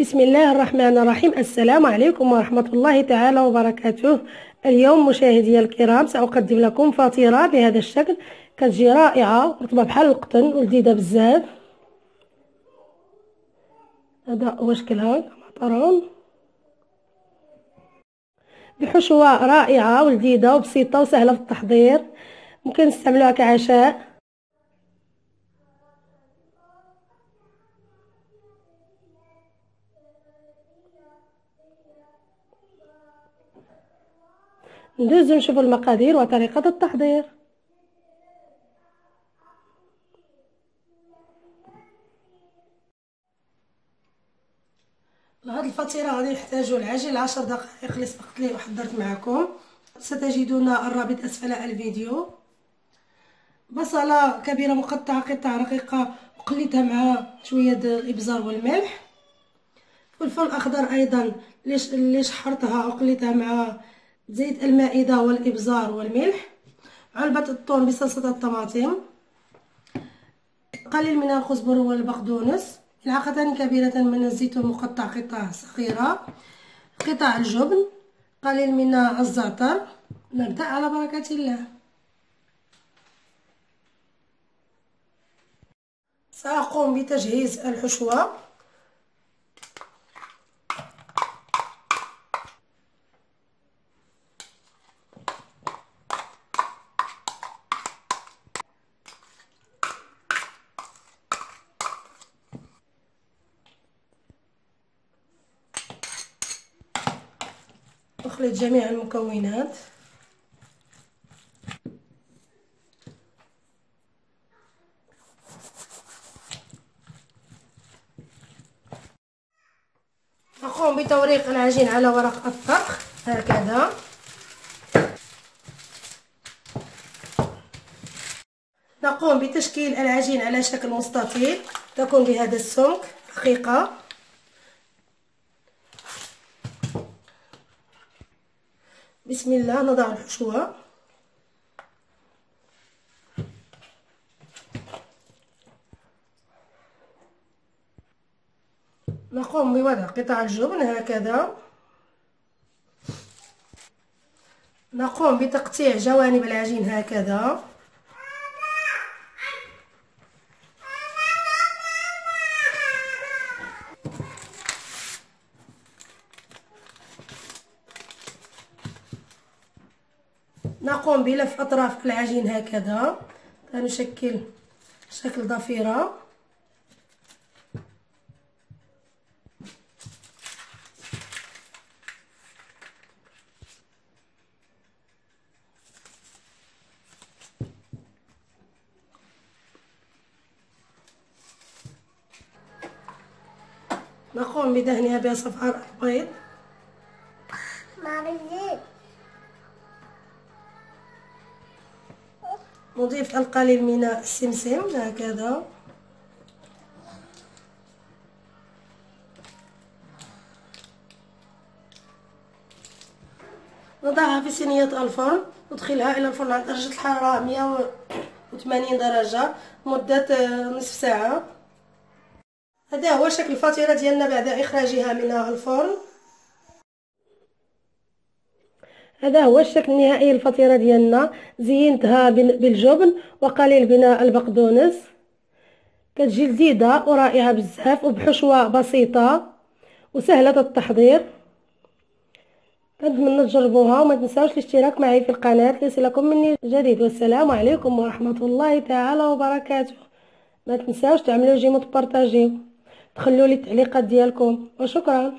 بسم الله الرحمن الرحيم. السلام عليكم ورحمة الله تعالى وبركاته. اليوم مشاهدي الكرام سأقدم لكم فطيرة بهذا الشكل، كتجي رائعة رطبة بحال القطن ولذيذة بزاف. هذا هو شكلها معطرون بحشوة رائعة ولذيذة وبسيطة وسهلة في التحضير، ممكن نستعملوها كعشاء. ندوزو نشوفو المقادير وطريقة التحضير. لهاد الفطيرة غادي نحتاجو العجين 10 دقائق اللي سبقت ليه وحضرت معكم، ستجدون الرابط اسفل الفيديو. بصلة كبيرة مقطعة قطع رقيقة وقليتها مع شوية الابزار والملح. فلفل اخضر ايضا اللي شحرتها وقليتها مع زيت المائدة والابزار والملح. علبة الثوم بصلصة الطماطم، قليل من الكزبر والبقدونس، ملعقة كبيرة من الزيتون مقطع قطع صغيرة، قطع الجبن، قليل من الزعتر. نبدأ على بركة الله. سأقوم بتجهيز الحشوة. أخلط جميع المكونات. نقوم بتوريق العجين على ورق الطرق هكذا. نقوم بتشكيل العجين على شكل مستطيل، تكون بهذا السمك رقيقة. بسم الله نضع الحشوة. نقوم بوضع قطع الجبن هكذا. نقوم بتقطيع جوانب العجين هكذا. نقوم بلف أطراف العجين هكذا لنشكل شكل ضفيرة. نقوم بدهنها بصفار البيض. نضيف القليل من السمسم هكذا. نضعها في صينية الفرن، ندخلها إلى الفرن على درجة الحرارة 180 درجة مدة نصف ساعة. هذا هو شكل الفطيرة ديالنا بعد إخراجها من الفرن. هذا هو الشكل النهائي للفطيرة ديالنا. زينتها بالجبن وقليل من البقدونس، كتجي لذيذة ورائعة بزاف وبحشوة بسيطة وسهلة التحضير. كنتمنى تجربوها وما تنساوش الاشتراك معي في القناة ليصلكم مني جديد. والسلام عليكم ورحمة الله تعالى وبركاته. ما تنساوش تعملوا جيمو تبارطاجيو، تخلوا لي التعليقات ديالكم وشكرا.